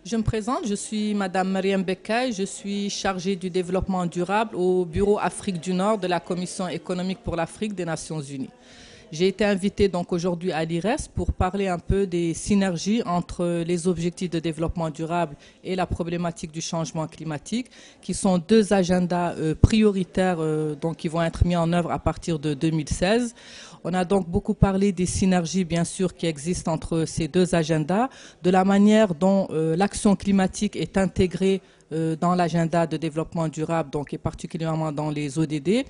Je me présente, je suis Madame Mariam Bekay, je suis chargée du développement durable au Bureau Afrique du Nord de la Commission économique pour l'Afrique des Nations Unies. J'ai été invitée donc aujourd'hui à l'IRES pour parler un peu des synergies entre les objectifs de développement durable et la problématique du changement climatique, qui sont deux agendas prioritaires donc qui vont être mis en œuvre à partir de 2016. On a donc beaucoup parlé des synergies, bien sûr, qui existent entre ces deux agendas, de la manière dont l'action climatique est intégrée dans l'agenda de développement durable, donc et particulièrement dans les ODD.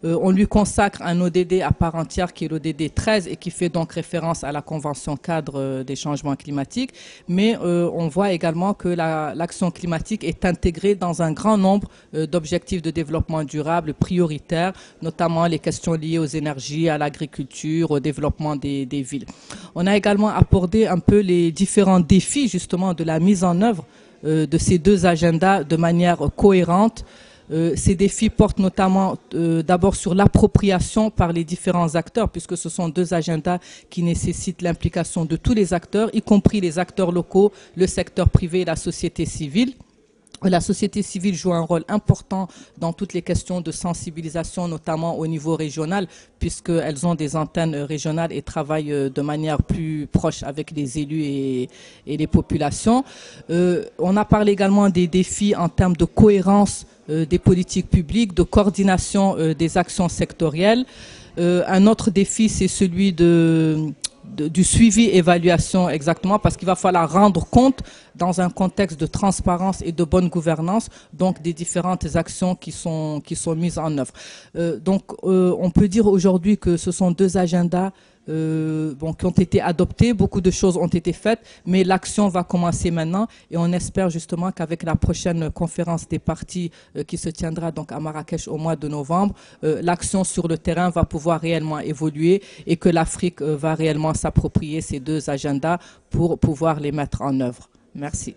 On lui consacre un ODD à part entière qui est l'ODD 13 et qui fait donc référence à la Convention cadre des changements climatiques. Mais on voit également que l'action climatique est intégrée dans un grand nombre d'objectifs de développement durable prioritaires, notamment les questions liées aux énergies, à l'agriculture, au développement des villes. On a également abordé un peu les différents défis justement de la mise en œuvre de ces deux agendas de manière cohérente. Ces défis portent notamment d'abord sur l'appropriation par les différents acteurs, puisque ce sont deux agendas qui nécessitent l'implication de tous les acteurs, y compris les acteurs locaux, le secteur privé et la société civile. La société civile joue un rôle important dans toutes les questions de sensibilisation, notamment au niveau régional, puisqu'elles ont des antennes régionales et travaillent de manière plus proche avec les élus et les populations. On a parlé également des défis en termes de cohérence des politiques publiques, de coordination des actions sectorielles. Un autre défi, c'est celui du suivi-évaluation exactement, parce qu'il va falloir rendre compte dans un contexte de transparence et de bonne gouvernance, donc des différentes actions qui sont mises en œuvre. On peut dire aujourd'hui que ce sont deux agendas qui ont été adoptés, beaucoup de choses ont été faites, mais l'action va commencer maintenant et on espère justement qu'avec la prochaine conférence des parties qui se tiendra donc à Marrakech au mois de novembre, l'action sur le terrain va pouvoir réellement évoluer et que l'Afrique va réellement s'approprier ces deux agendas pour pouvoir les mettre en œuvre. Merci.